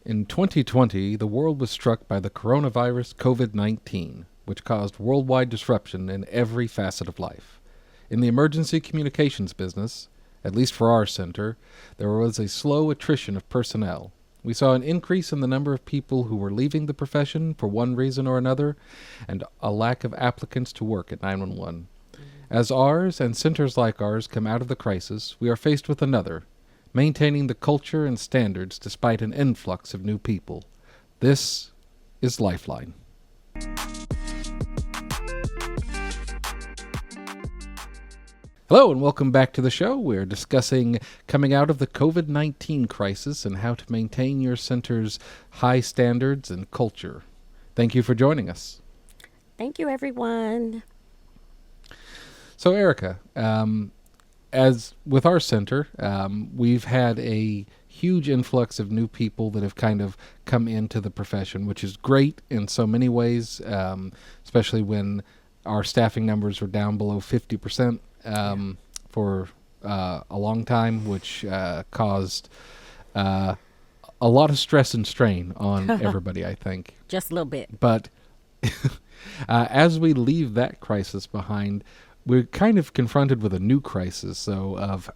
In 2020, the world was struck by the coronavirus COVID-19, which caused worldwide disruption in every facet of life. In the emergency communications business, at least for our center, there was a slow attrition of personnel. We saw an increase in the number of people who were leaving the profession for one reason or another, and a lack of applicants to work at 911. As ours and centers like ours come out of the crisis, we are faced with another: maintaining the culture and standards despite an influx of new people. This is Lifeline. Hello and welcome back to the show. We're discussing coming out of the COVID-19 crisis and how to maintain your center's high standards and culture. Thank you for joining us. Thank you, everyone. So, Erica, as with our center, we've had a huge influx of new people that have kind of come into the profession, which is great in so many ways, especially when our staffing numbers were down below 50% for a long time, which caused a lot of stress and strain on everybody, I think. Just a little bit. But as we leave that crisis behind, we're kind of confronted with a new crisis, so of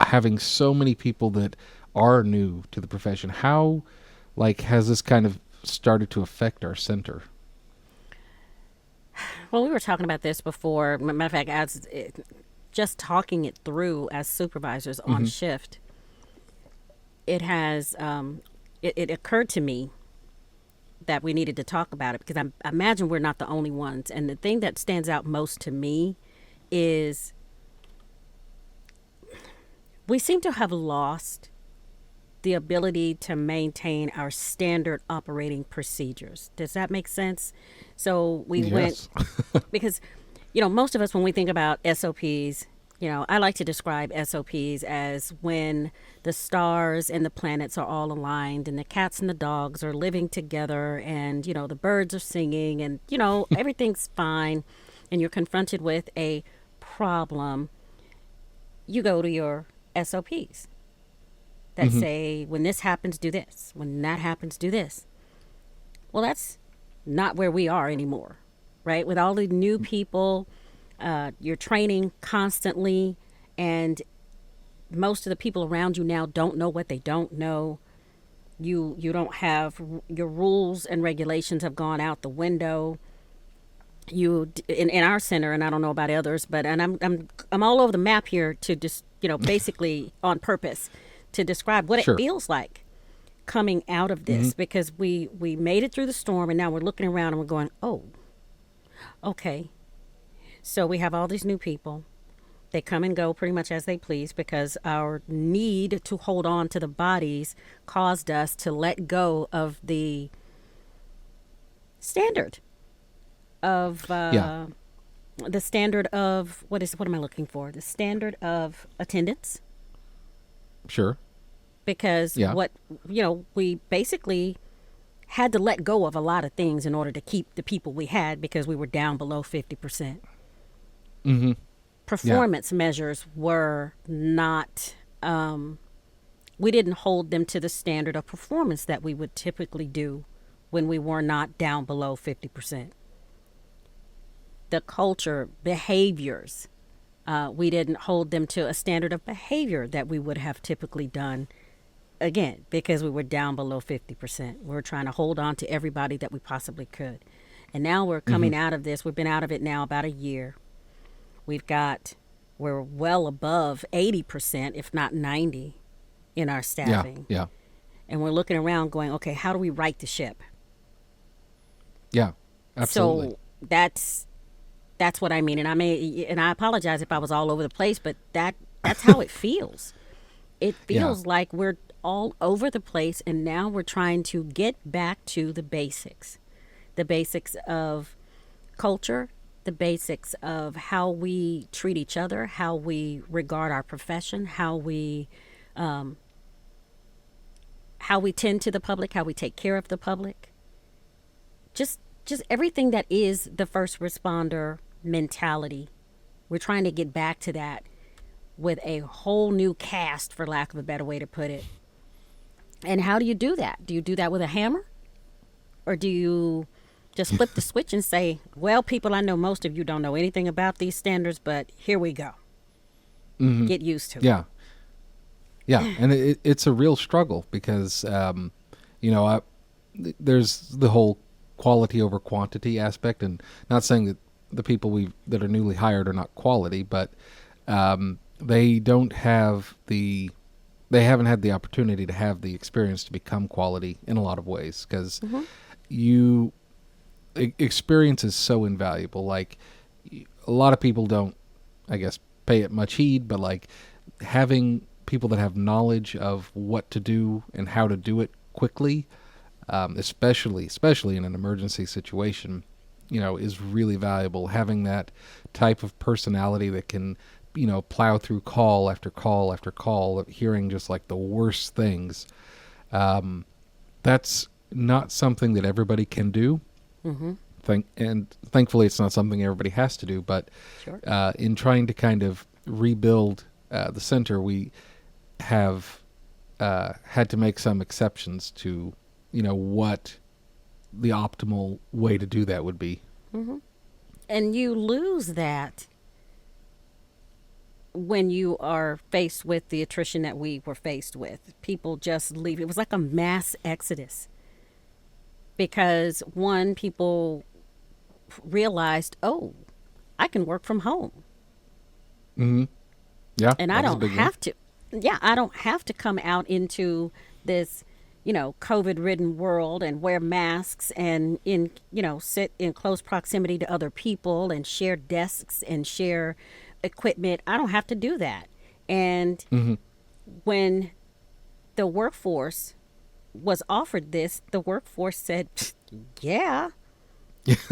having so many people that are new to the profession. How, has this kind of started to affect our center? Well, we were talking about this before. Matter of fact, just talking it through as supervisors on shift, it has it occurred to me that we needed to talk about it, because I imagine we're not the only ones. And the thing that stands out most to me is we seem to have lost the ability to maintain our standard operating procedures. Does that make sense? So we went, because, most of us, when we think about SOPs, I like to describe SOPs as when the stars and the planets are all aligned and the cats and the dogs are living together and, the birds are singing and, everything's fine, and you're confronted with a problem. You go to your SOPs that say, when this happens, do this. When that happens, do this. Well, that's not where we are anymore, right? With all the new people, you're training constantly, and most of the people around you now don't know what they don't know. You don't have your rules and regulations have gone out the window. You in our center, and I don't know about others, but I'm all over the map here to just basically on purpose to describe what it feels like coming out of this, because we made it through the storm, and now we're looking around and we're going, oh, okay. So we have all these new people. They come and go pretty much as they please, because our need to hold on to the bodies caused us to let go of the standard of the standard of what am I looking for? The standard of attendance. Sure. Because we basically had to let go of a lot of things in order to keep the people we had, because we were down below 50%. Performance measures were not, we didn't hold them to the standard of performance that we would typically do when we were not down below 50%. The culture, behaviors, we didn't hold them to a standard of behavior that we would have typically done, again, because we were down below 50%. We were trying to hold on to everybody that we possibly could. And now we're coming out of this. We've been out of it now about a year. We're well above 80%, if not 90%, in our staffing. Yeah. And we're looking around going, okay, how do we right the ship? Yeah, absolutely. So that's what I mean. And I apologize if I was all over the place, but that's how it feels. It feels like we're all over the place, and now we're trying to get back to the basics of culture, the basics of how we treat each other, how we regard our profession, how we tend to the public, how we take care of the public. Just everything that is the first responder mentality. We're trying to get back to that with a whole new cast, for lack of a better way to put it. And how do you do that? Do you do that with a hammer? Or do you just flip the switch and say, well, people, I know most of you don't know anything about these standards, but here we go. Get used to it. Yeah. Yeah. And it's a real struggle because, there's the whole quality over quantity aspect, and not saying that the people that are newly hired are not quality, but they haven't had the opportunity to have the experience to become quality in a lot of ways, because experience is so invaluable. Like, a lot of people don't, I guess, pay it much heed, but like having people that have knowledge of what to do and how to do it quickly, especially in an emergency situation, is really valuable. Having that type of personality that can, plow through call after call after call, hearing just like the worst things. That's not something that everybody can do. And thankfully it's not something everybody has to do, but Sure. In trying to kind of rebuild the center, we have had to make some exceptions to, what the optimal way to do that would be. And you lose that when you are faced with the attrition that we were faced with. People just leave. It was like a mass exodus because, one, people realized, oh, I can work from home. Yeah. And I don't have to. Yeah, I don't have to come out into this, COVID-ridden world and wear masks and sit in close proximity to other people and share desks and share equipment. I don't have to do that. And when the workforce was offered this, the workforce said, yeah.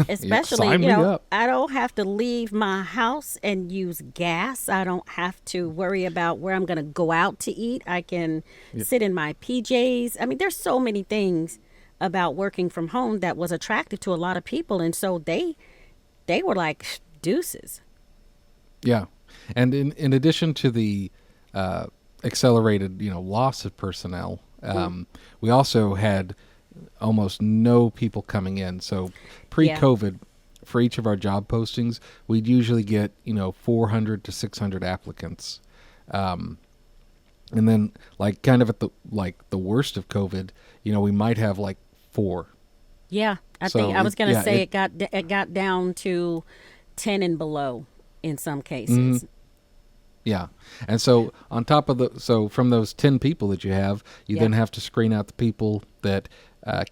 Especially, Sign me up. I don't have to leave my house and use gas. I don't have to worry about where I'm going to go out to eat. I can sit in my PJs. I mean, there's so many things about working from home that was attractive to a lot of people. And so they were like, deuces. Yeah. And in addition to the accelerated, loss of personnel, we also had almost no people coming in. So pre-COVID, for each of our job postings, we'd usually get, 400 to 600 applicants. And then like kind of at the worst of COVID, we might have like 4. Yeah. I was going to say it got down to 10 and below in some cases. Yeah. And so on top of from those 10 people that you have, you then have to screen out the people that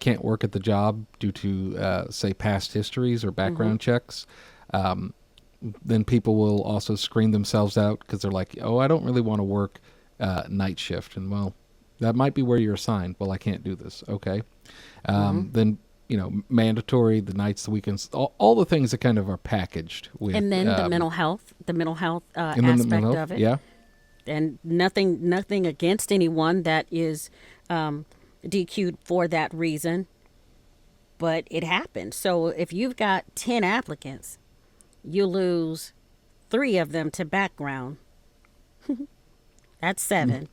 can't work at the job due to, say, past histories or background checks. Then people will also screen themselves out because they're like, oh, I don't really want to work night shift. And, well, that might be where you're assigned. Well, I can't do this. Okay. Then, mandatory, the nights, the weekends, all the things that kind of are packaged with. And then the mental health aspect of it. Yeah. And nothing against anyone that is DQ'd for that reason, but it happened. So if you've got 10 applicants, you lose 3 of them to background. That's 7.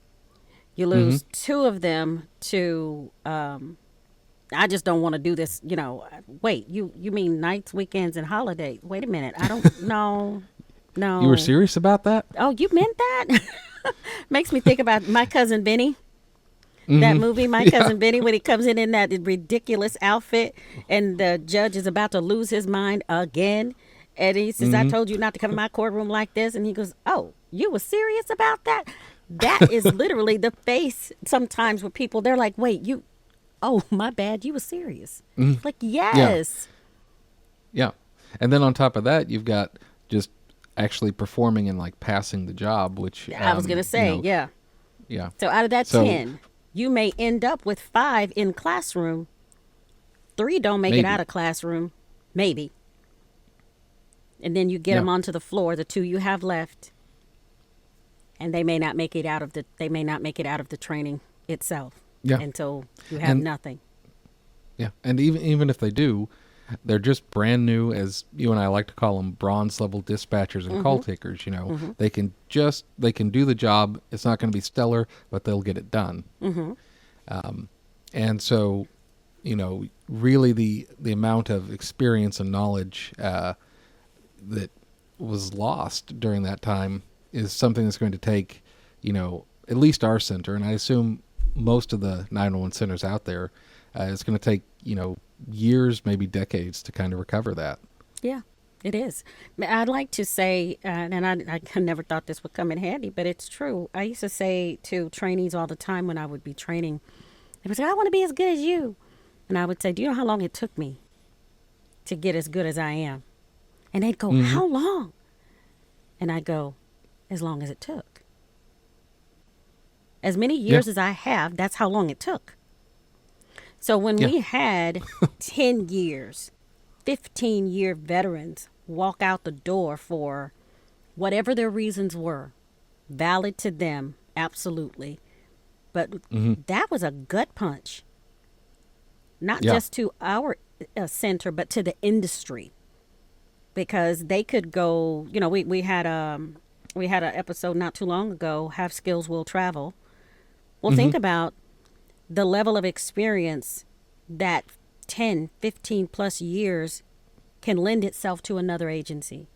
You lose 2 of them to I just don't want to do this, wait, you mean nights, weekends, and holidays? Wait a minute. I don't know. No. You were serious about that? Oh, you meant that? Makes me think about My Cousin Benny. That movie, My Cousin Benny, when he comes in that ridiculous outfit and the judge is about to lose his mind again. And he says, I told you not to come to my courtroom like this. And he goes, oh, you were serious about that? That is literally the face sometimes with people. They're like, wait, oh, my bad. You were serious. Like, yes. Yeah. And then on top of that, you've got just actually performing and like passing the job, which I was going to say, yeah. Yeah. So out of that 10, you may end up with 5 in classroom. 3 don't make it out of classroom. Maybe. And then you get them onto the floor, the 2 you have left. And they may not make it out of the training itself until you have nothing. Yeah. And even if they do, they're just brand new, as you and I like to call them, bronze level dispatchers and call takers. They can do the job. It's not going to be stellar, but they'll get it done. And so, really the amount of experience and knowledge that was lost during that time is something that's going to take, at least our center, and I assume most of the 911 centers out there, it's going to take, years, maybe decades to kind of recover that. Yeah, it is. I'd like to say, and I never thought this would come in handy, but it's true. I used to say to trainees all the time when I would be training, they would say, I want to be as good as you. And I would say, do you know how long it took me to get as good as I am? And they'd go, how long? And I'd go, as long as it took. As many years as I have, that's how long it took. So when we had 10 years, 15-year veterans walk out the door for whatever their reasons were, valid to them, absolutely. But that was a gut punch, not just to our center, but to the industry, because they could go. We had an episode not too long ago. Have skills will travel. Well, think about the level of experience that 10, 15 plus years can lend itself to another agency.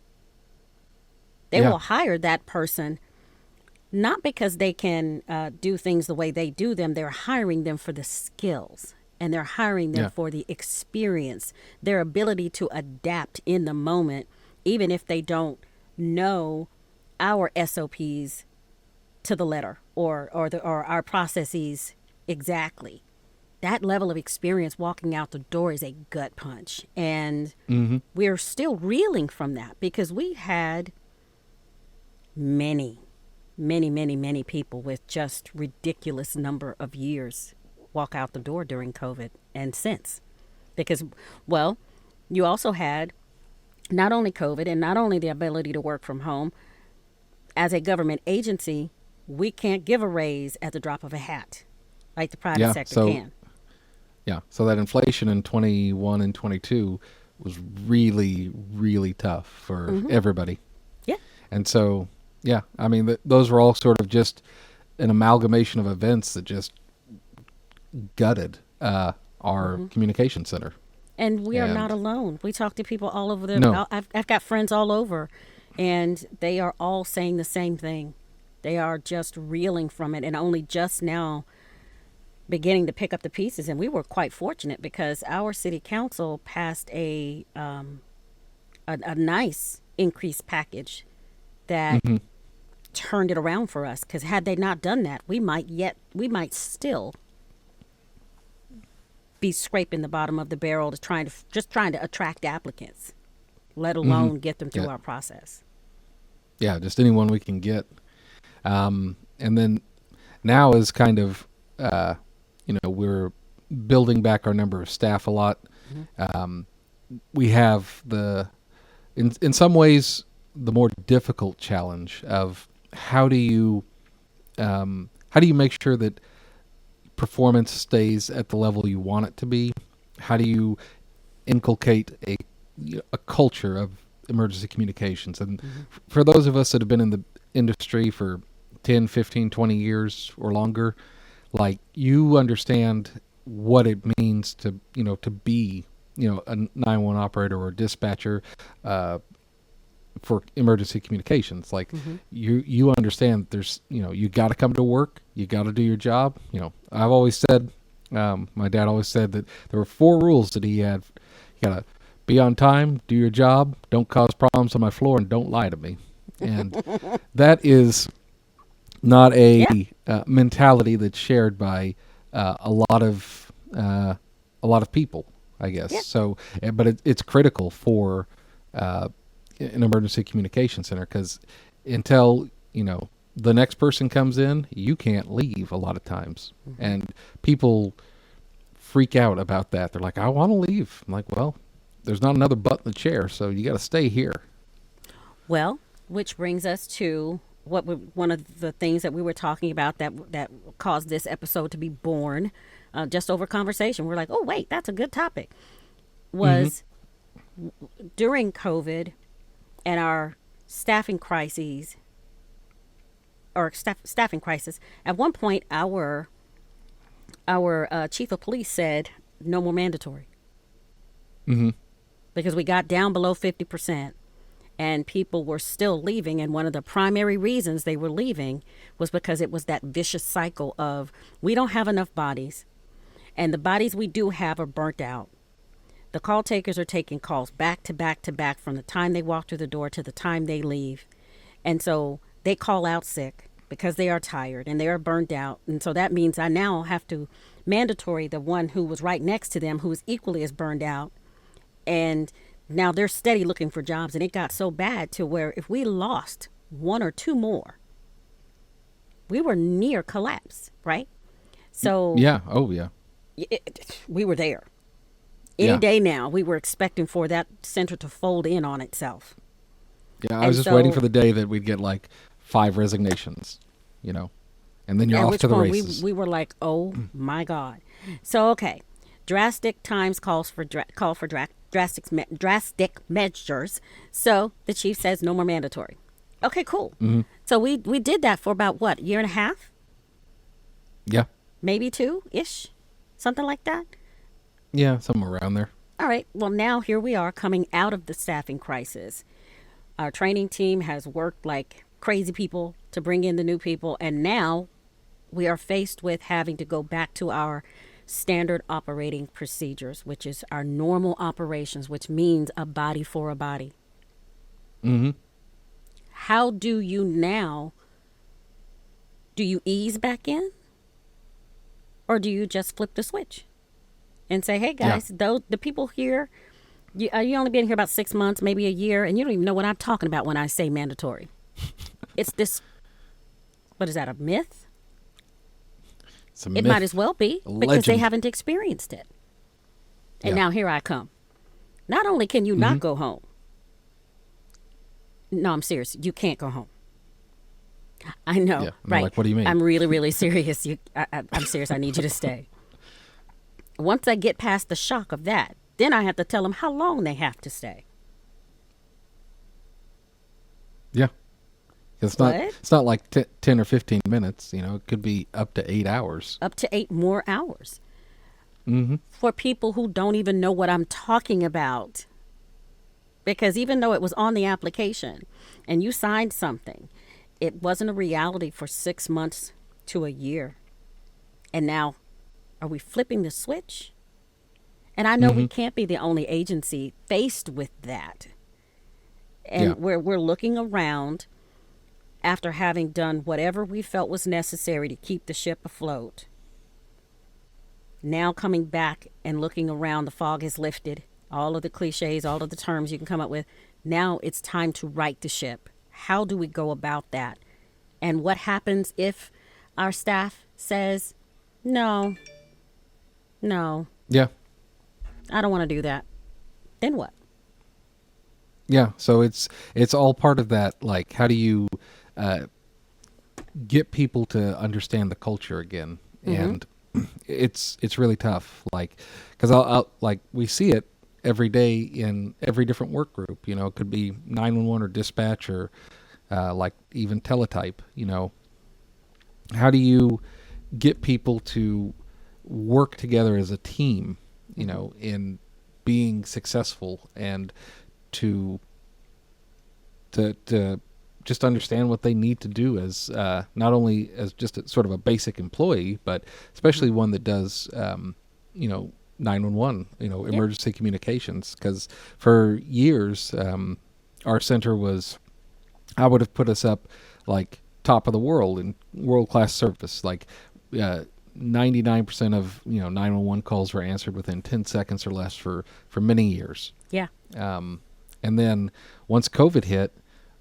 They will hire that person not because they can do things the way they do them. They're hiring them for the skills, and they're hiring them for the experience, their ability to adapt in the moment, even if they don't know our SOPs to the letter or our processes exactly. That level of experience walking out the door is a gut punch. And we're still reeling from that because we had many people with just ridiculous number of years walk out the door during COVID and since. Because, well, you also had not only COVID and not only the ability to work from home. As a government agency, we can't give a raise at the drop of a hat like the private sector can. Yeah, so that inflation in 21 and 22 was really, really tough for everybody. Yeah. And so, I mean, those were all sort of just an amalgamation of events that just gutted our communication center. And we are not alone. We talk to people all over No. I've got friends all over, and they are all saying the same thing. They are just reeling from it and only just now beginning to pick up the pieces. And we were quite fortunate because our city council passed a nice increase package that turned it around for us. Because had they not done that, we might still be scraping the bottom of the barrel trying to attract applicants, let alone get them through our process. Yeah, just anyone we can get. And then now is kind of, we're building back our number of staff a lot. We have in some ways, the more difficult challenge of how do you make sure that performance stays at the level you want it to be? How do you inculcate a culture of emergency communications? And for those of us that have been in the industry for 10, 15, 20 years or longer, like, you understand what it means to be, a 911 operator or a dispatcher for emergency communications. Like, you understand there's, you got to come to work, you got to do your job. I've always said, my dad always said that there were 4 rules that he had. You got to be on time, do your job, don't cause problems on my floor, and don't lie to me. And that is not a mentality that's shared by a lot of people, I guess. Yeah. So, but it's critical for an emergency communication center, because until the next person comes in, you can't leave a lot of times, and people freak out about that. They're like, I want to leave. I'm like, well, there's not another butt in the chair, so you got to stay here. Well, which brings us to one of the things that we were talking about that caused this episode to be born, just over conversation. We're like, oh wait, that's a good topic. Was during COVID and our staffing crises, or staffing crisis. At one point, our our chief of police said no more mandatory Mm-hmm. because we got down below 50%. And people were still leaving. And one of the primary reasons they were leaving was because it was that vicious cycle of we don't have enough bodies. And the bodies we do have are burnt out. The call takers are taking calls back to back to back from the time they walk through the door to the time they leave. And so they call out sick because they are tired and they are burnt out. And so that means I now have to mandatory the one who was right next to them who is equally as burned out. And now they're steady looking for jobs, and it got so bad to where if we lost one or two more, we were near collapse, right? So Yeah. Oh, yeah. we were there. Any Yeah. day now, we were expecting for that center to fold in on itself. Yeah. I And was just waiting so, for the day that we'd get like 5 resignations, you know, and then you're at off which to the point races. we were like, oh my God. So, okay, drastic times calls for drastic measures. So the chief says no more mandatory. Okay, cool. Mm-hmm. So we did that for about what, a year and a half, Yeah. maybe 2-ish, something like that. Yeah. Somewhere around there. All right. Well, now here we are coming out of the staffing crisis. Our training team has worked like crazy people to bring in the new people, and now we are faced with having to go back to our standard operating procedures, which is our normal operations, which means a body for a body. Mm-hmm. How do you now, do you ease back in? Or do you just flip the switch and say, hey Yeah. guys, though the people here, you only been here about 6 months, maybe a year, and you don't even know what I'm talking about when I say mandatory. It's this, what is that, a myth? It's a It myth. might as well be A because they legend. haven't experienced it. And Yeah. now here I come. Not only can you not go home. No, I'm serious. You can't go home. I know, Yeah. And they're right? like, what do you mean? I'm really, really serious. I'm serious. I need you to stay. Once I get past the shock of that, then I have to tell them how long they have to stay. Yeah. It's What? not like 10 or 15 minutes, you know, it could be up to 8 hours. Up to 8 more hours. Mm-hmm. For people who don't even know what I'm talking about. Because even though it was on the application and you signed something, it wasn't a reality for 6 months to a year. And now, are we flipping the switch? And I know we can't be the only agency faced with that. And Yeah. we're looking around after having done whatever we felt was necessary to keep the ship afloat. Now coming back and looking around, the fog has lifted. All of the cliches, all of the terms you can come up with. Now it's time to right the ship. How do we go about that? And what happens if our staff says, no, Yeah. I don't want to do that? Then what? Yeah. So it's all part of that. Like, how do you get people to understand the culture again? And it's really tough. Like, because I'll like we see it every day in every different work group. You know, it could be 911 or dispatch or like even teletype. You know, how do you get people to work together as a team? You know, in being successful and to just understand what they need to do as not only as just a, sort of a basic employee, but especially one that does, 911, emergency communications. Because for years, our center I would have put us up like top of the world in world-class service. Like 99% of 911 calls were answered within 10 seconds or less for many years. Yeah. And then once COVID hit,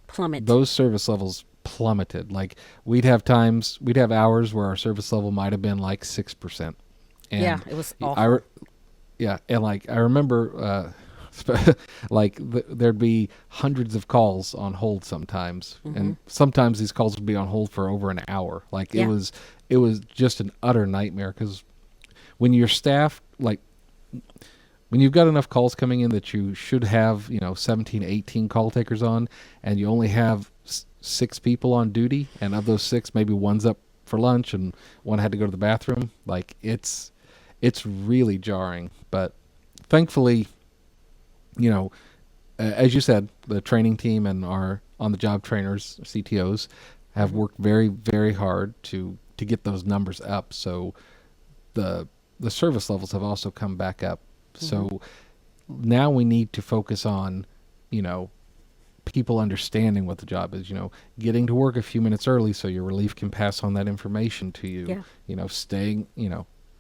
Plummet. those service levels plummeted. Like we'd have hours where our service level might have been like 6%. And Yeah, it was awful. And like I remember, there'd be hundreds of calls on hold sometimes, and sometimes these calls would be on hold for over an hour. Like Yeah. it was just an utter nightmare because when your staff when you've got enough calls coming in that you should have 17, 18 call takers on, and you only have 6 people on duty, and of those 6 maybe one's up for lunch and one had to go to the bathroom. Like it's really jarring. But thankfully, you know, as you said, the training team and our on-the-job trainers, CTOs, have worked very, very hard to get those numbers up. So the service levels have also come back up. So now we need to focus on, you know, people understanding what the job is, you know, getting to work a few minutes early so your relief can pass on that information to you. Yeah. You know, staying,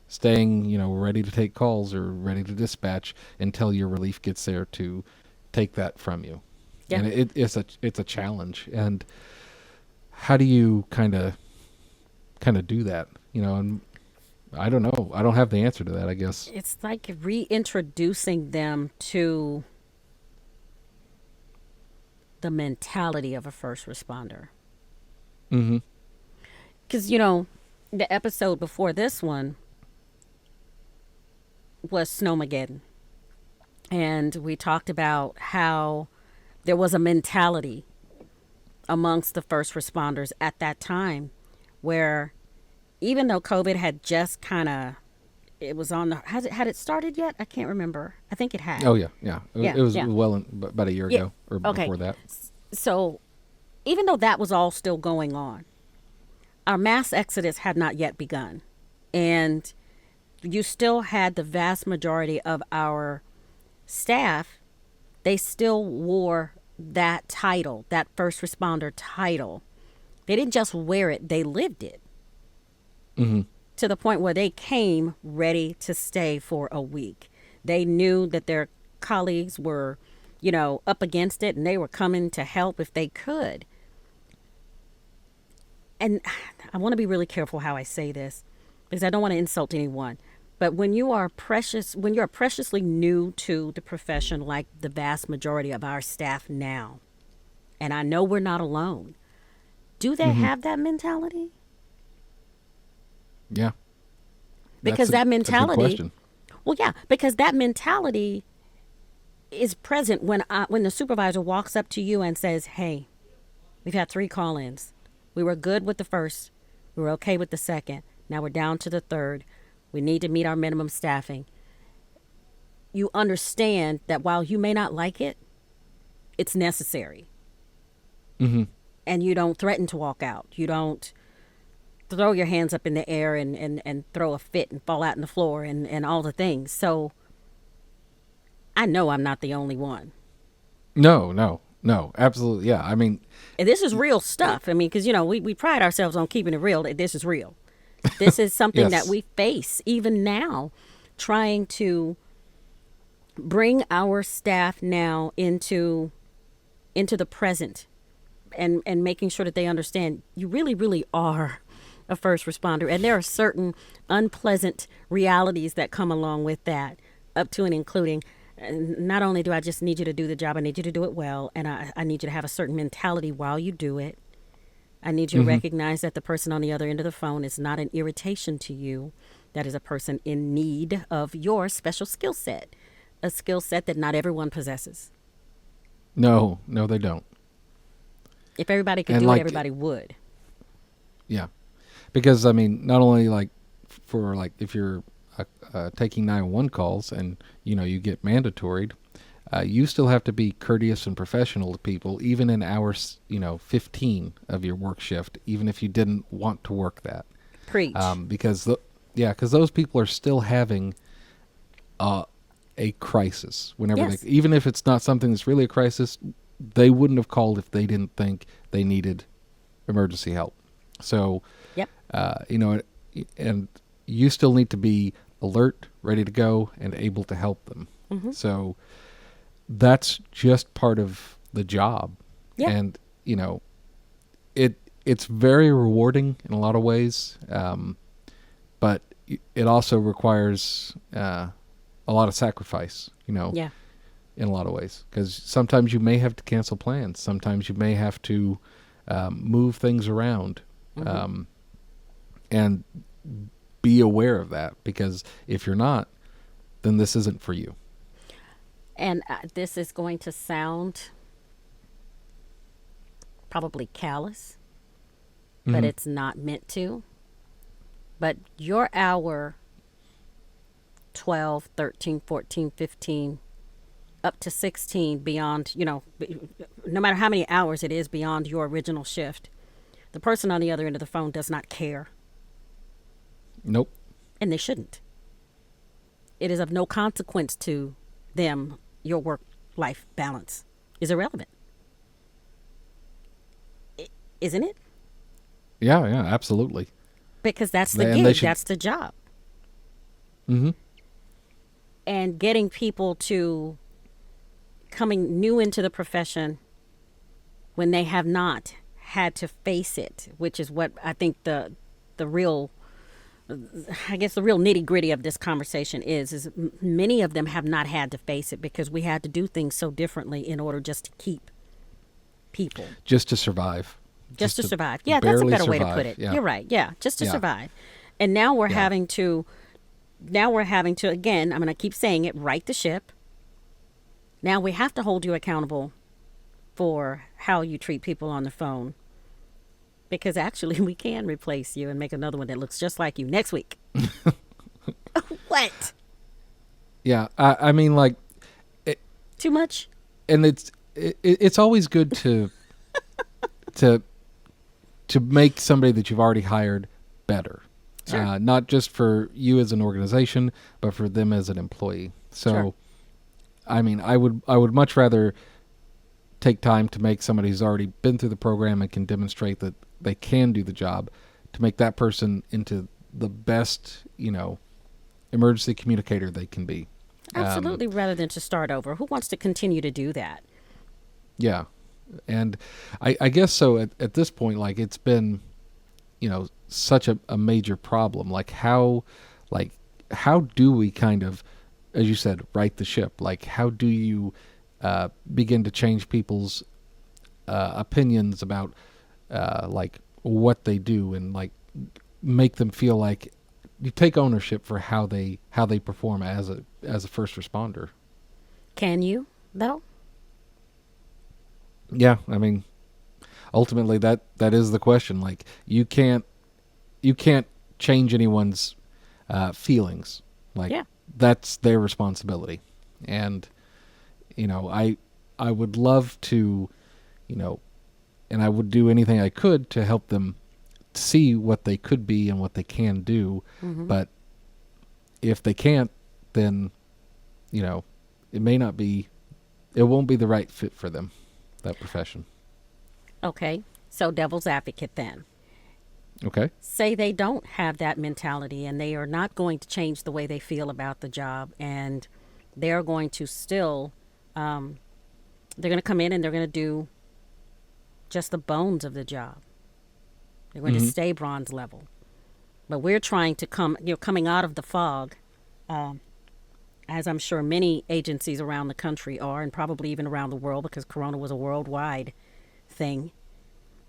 ready to take calls or ready to dispatch until your relief gets there to take that from you. Yeah. And it's a challenge. And how do you kind of do that? You know, and I don't know. I don't have the answer to that, I guess. It's like reintroducing them to the mentality of a first responder. Mm-hmm. Because, you know, the episode before this one was Snowmageddon. And we talked about how there was a mentality amongst the first responders at that time where even though COVID had just it was on the, had it started yet? I can't remember. I think it had. Oh, yeah. Yeah, It was yeah. about a year ago or before that. So even though that was all still going on, our mass exodus had not yet begun. And you still had the vast majority of our staff, they still wore that title, that first responder title. They didn't just wear it, they lived it. Mm-hmm. To the point where they came ready to stay for a week. They knew that their colleagues were, you know, up against it and they were coming to help if they could. And I want to be really careful how I say this because I don't want to insult anyone. But when you're preciously new to the profession, like the vast majority of our staff now, and I know we're not alone, do they have that mentality? Yeah. Because that mentality, a good question. Well, yeah, because that mentality is present when the supervisor walks up to you and says, "Hey, we've had 3 call-ins. We were good with the first. We were okay with the second. Now we're down to the third. We need to meet our minimum staffing." You understand that while you may not like it, it's necessary. Mm-hmm. And you don't threaten to walk out. You don't throw your hands up in the air and throw a fit and fall out on the floor and all the things. So I know I'm not the only one. No, absolutely. Yeah. I mean, And this is real stuff. I mean, because, you know, we pride ourselves on keeping it real. This is real. This is something Yes. that we face even now, trying to bring our staff now into the present and making sure that they understand you really, really are a first responder. And there are certain unpleasant realities that come along with that, up to and including, not only do I just need you to do the job, I need you to do it well. And I need you to have a certain mentality while you do it. I need you to recognize that the person on the other end of the phone is not an irritation to you. That is a person in need of your special skill set, a skill set that not everyone possesses. No, they don't. If everybody could And do it, like- everybody would. Yeah. Because, I mean, not only like for like if you're taking 911 calls and, you know, you get mandatoried, you still have to be courteous and professional to people, even in hours, 15 of your work shift, even if you didn't want to work that. Preach. Because those people are still having a crisis whenever Yes. even if it's not something that's really a crisis, they wouldn't have called if they didn't think they needed emergency help. So, Yep. and you still need to be alert, ready to go, and able to help them. Mm-hmm. So that's just part of the job. Yeah. And, it's very rewarding in a lot of ways, but it also requires a lot of sacrifice, Yeah. in a lot of ways. Because sometimes you may have to cancel plans. Sometimes you may have to move things around. And be aware of that, because if you're not, then this isn't for you. And this is going to sound probably callous, but it's not meant to. But your hour 12, 13, 14, 15, up to 16 beyond, no matter how many hours it is beyond your original shift, the person on the other end of the phone does not care, Nope. and they shouldn't. It is of no consequence to them. Your work life balance is irrelevant, isn't it? Yeah, yeah, absolutely. Because that's the And they gig, should. that's the job. Hmm. And getting people to coming new into the profession when they have not had to face it, which is what I think the real, I guess the real nitty gritty of this conversation is many of them have not had to face it because we had to do things so differently in order just to keep people, Just to survive. just to To survive. Yeah, that's a barely better way to survive. put it. Yeah. You're right. Yeah, just to Yeah. survive. And now we're Yeah. having to, again, I'm going to keep saying it, right the ship. Now we have to hold you accountable for how you treat people on the phone because actually we can replace you and make another one that looks just like you next week. What? Yeah. I mean, like, Too much? and it's always good to to make somebody that you've already hired better. Sure. Not just for you as an organization, but for them as an employee. So, Sure. I mean, I would much rather take time to make somebody who's already been through the program and can demonstrate that they can do the job, to make that person into the best, emergency communicator they can be. Absolutely, rather than to start over. Who wants to continue to do that? Yeah. And I guess so at this point, like, it's been, such a major problem. How do we kind of, as you said, right the ship? Like, how do you begin to change people's opinions about like what they do, and like make them feel like you take ownership for how they perform as a first responder? Can you, though? Yeah, I mean, ultimately that is the question. Like, you can't change anyone's feelings. Like, Yeah. that's their responsibility. And I would love to, and I would do anything I could to help them see what they could be and what they can do. Mm-hmm. But if they can't, then it may not be, it won't be the right fit for them, that profession. Okay. So, devil's advocate then. Okay. Say they don't have that mentality and they are not going to change the way they feel about the job, and they're going to still, they're going to come in and they're going to do just the bones of the job. They're going to stay bronze level. But we're trying to coming out of the fog, as I'm sure many agencies around the country are, and probably even around the world, because Corona was a worldwide thing.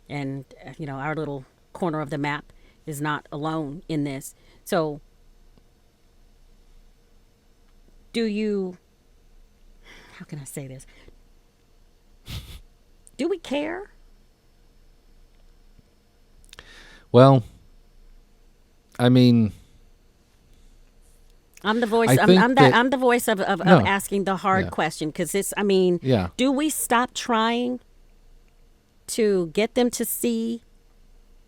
And, our little corner of the map is not alone in this. So, how can I say this? Do we care? Well, I mean, I'm the voice. I think that- I'm the voice of No. asking the hard Yeah. question, because Yeah. do we stop trying to get them to see,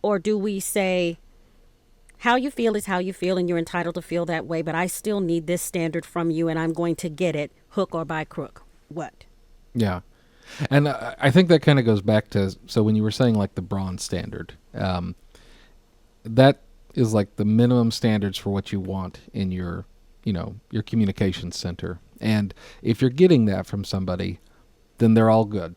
or do we say, how you feel is how you feel and you're entitled to feel that way, but I still need this standard from you and I'm going to get it hook or by crook? What? Yeah. And I think that kind of goes back to, so when you were saying like the bronze standard, that is like the minimum standards for what you want in your communications center. And if you're getting that from somebody, then they're all good.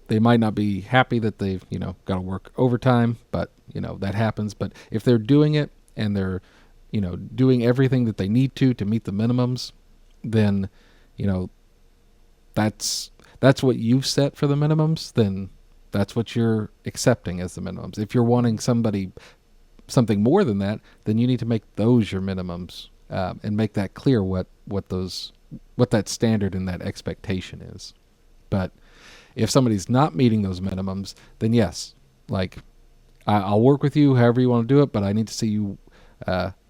They might not be happy that they've, got to work overtime, but, that happens. But if they're doing it and they're, doing everything that they need to meet the minimums, then, that's what you've set for the minimums, then that's what you're accepting as the minimums. If you're wanting something more than that, then you need to make those your minimums, and make that clear what that standard and that expectation is. But if somebody's not meeting those minimums, then yes, like, I'll work with you however you want to do it, but I need to see you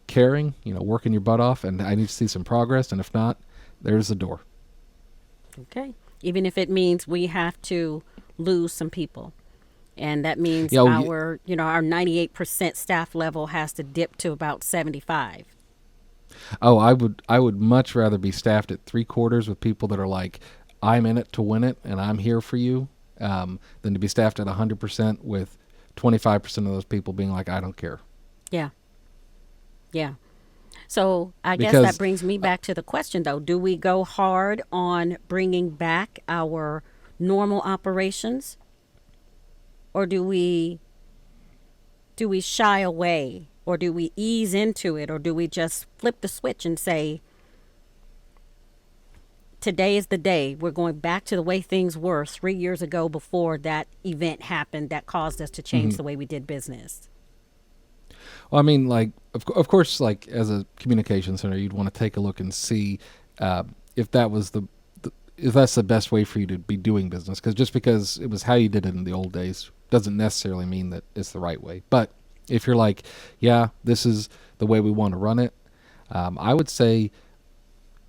caring, working your butt off, and I need to see some progress. And if not, there's the door. Okay. Even if it means we have to lose some people. And that means Yeah, our 98% staff level has to dip to about 75. Oh, I would much rather be staffed at 3/4 with people that are like, I'm in it to win it and I'm here for you, than to be staffed at 100% with 25% of those people being like, I don't care. Yeah. Yeah. So I guess Because that brings me back to the question, though. Do we go hard on bringing back our normal operations, or do we shy away, or do we ease into it, or do we just flip the switch and say, today is the day. We're going back to the way things were 3 years ago before that event happened that caused us to change the way we did business? Well, I mean, like, of course, like as a communication center, you'd want to take a look and see if that was if that's the best way for you to be doing business. Because just because it was how you did it in the old days doesn't necessarily mean that it's the right way. But if you're like, yeah, this is the way we want to run it, I would say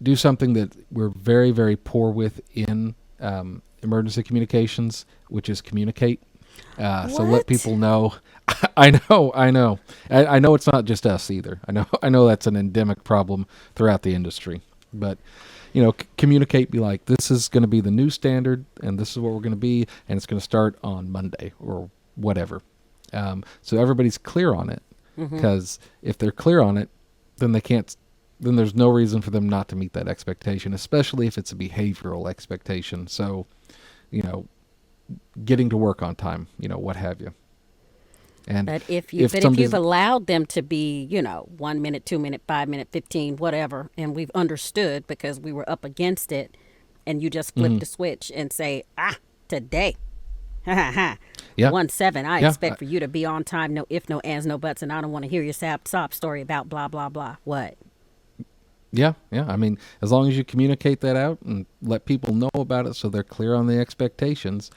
do something that we're very, very poor with in emergency communications, which is communicate. So let What? people know. I know. I know it's not just us either. I know that's an endemic problem throughout the industry. But communicate. Be like, this is going to be the new standard, and this is what we're going to be, and it's going to start on Monday or whatever. So everybody's clear on it. Because if they're clear on it, then they can't. Then there's no reason for them not to meet that expectation, especially if it's a behavioral expectation. So, getting to work on time, what have you. And But if you've allowed them to be, 1 minute, 2 minute, 5 minute, 15, whatever, and we've understood because we were up against it, and you just flip the switch and say, today, yeah, 1-7, I yeah, expect for you to be on time, no if, no ands, no buts, and I don't want to hear your sob story about blah, blah, blah. What? yeah. I mean, as long as you communicate that out and let people know about it so they're clear on the expectations,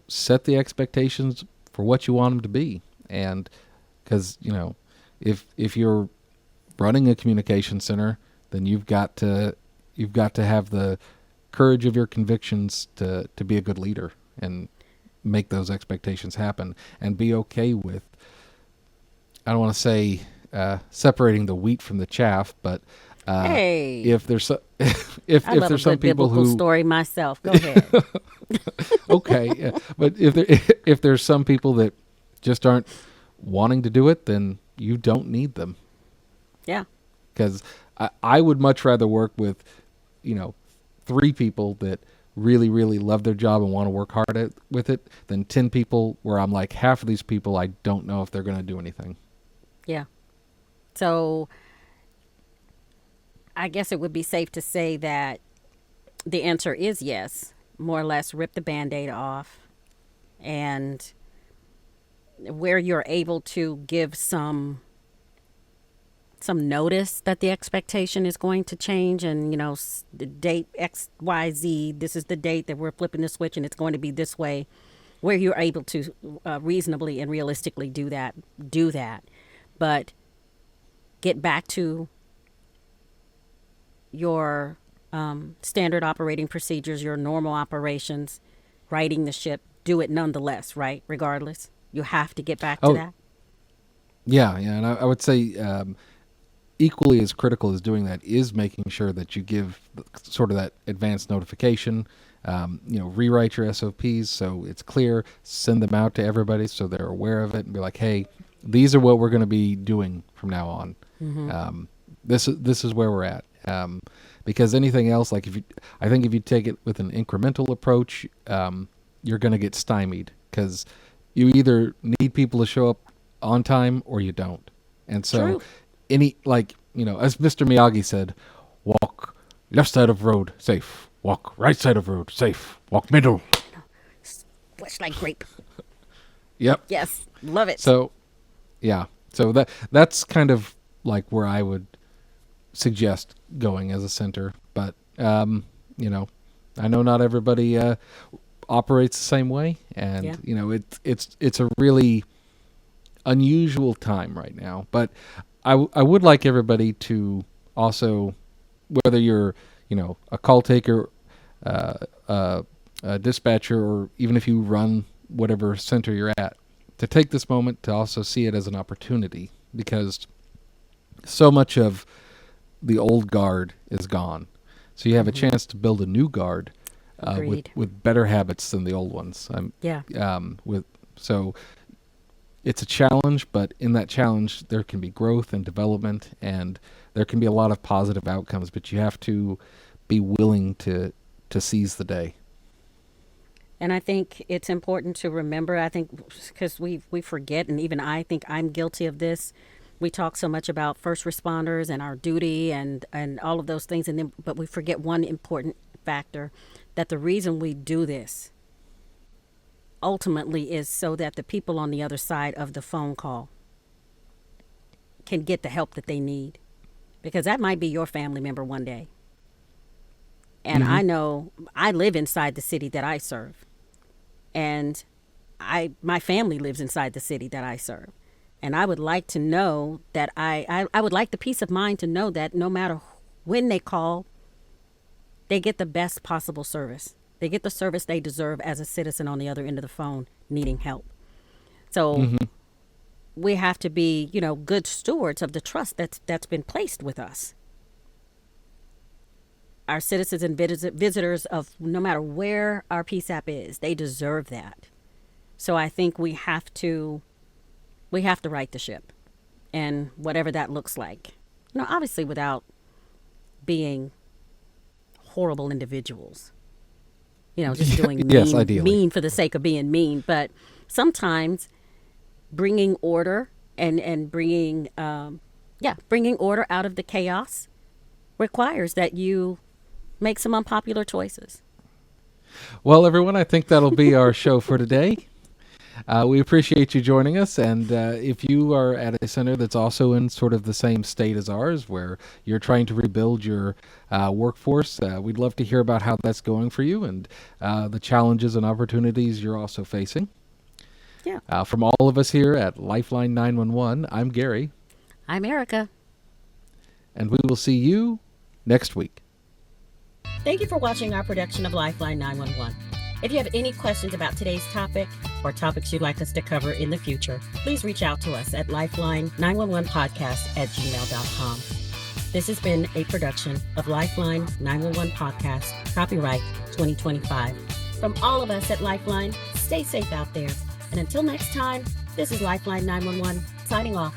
set the expectations for what you want them to be. And because, if you're running a communication center, then you've got to have the courage of your convictions to be a good leader and make those expectations happen, and be okay with, I don't want to say separating the wheat from the chaff, but Hey, if there's if I love there's a some good people biblical who story myself. Go ahead. okay, yeah. But if there's some people that just aren't wanting to do it, then you don't need them. Yeah. Because I would much rather work with 3 people that really, really love their job and want to work hard with it than 10 people where I'm like, half of these people I don't know if they're going to do anything. Yeah. So I guess it would be safe to say that the answer is yes. More or less rip the Band-Aid off, and where you're able to give some notice that the expectation is going to change, and the date XYZ, this is the date that we're flipping the switch and it's going to be this way, where you're able to reasonably and realistically do that. But get back to your standard operating procedures, your normal operations, righting the ship. Do it nonetheless, right? Regardless, you have to get back to that. Yeah, and I would say equally as critical as doing that is making sure that you give sort of that advanced notification. Rewrite your SOPs so it's clear. Send them out to everybody so they're aware of it, and be like, hey, these are what we're going to be doing from now on. This is where we're at. Because anything else, like I think if you take it with an incremental approach, you're going to get stymied, because you either need people to show up on time or you don't. And so True. as Mr. Miyagi said, walk left side of road, safe. Walk right side of road, safe. Walk middle. Flesh like grape. Yep. Yes, love it. So, yeah. So that's kind of like where I would suggest going as a center. But, I know not everybody operates the same way. And, Yeah. it's a really unusual time right now. But I would like everybody to also, whether you're, a call taker, a dispatcher, or even if you run whatever center you're at, to take this moment to also see it as an opportunity, because so much of the old guard is gone. So you have a chance to build a new guard with better habits than the old ones. So it's a challenge, but in that challenge there can be growth and development, and there can be a lot of positive outcomes, but you have to be willing to seize the day. And I think it's important to remember, I think, because we forget, and even I think I'm guilty of this. We talk so much about first responders and our duty and all of those things, but we forget one important factor, that the reason we do this ultimately is so that the people on the other side of the phone call can get the help that they need. Because that might be your family member one day. And I know I live inside the city that I serve. And my family lives inside the city that I serve. And I would like to know that I would like the peace of mind to know that no matter when they call, they get the best possible service. They get the service they deserve as a citizen on the other end of the phone needing help. So we have to be, good stewards of the trust that's been placed with us. Our citizens and visitors of no matter where our PSAP is, they deserve that. So I think we have to right the ship, and whatever that looks like. Obviously without being horrible individuals. Just doing mean for the sake of being mean. But sometimes bringing order and bringing order out of the chaos requires that you make some unpopular choices. Well, everyone, I think that'll be our show for today. We appreciate you joining us, and if you are at a center that's also in sort of the same state as ours, where you're trying to rebuild your workforce, we'd love to hear about how that's going for you and the challenges and opportunities you're also facing. Yeah. From all of us here at Lifeline 911, I'm Gary. I'm Erica. And we will see you next week. Thank you for watching our production of Lifeline 911. If you have any questions about today's topic or topics you'd like us to cover in the future, please reach out to us at lifeline911podcast@gmail.com. This has been a production of Lifeline 911 Podcast, copyright 2025. From all of us at Lifeline, stay safe out there. And until next time, this is Lifeline 911 signing off.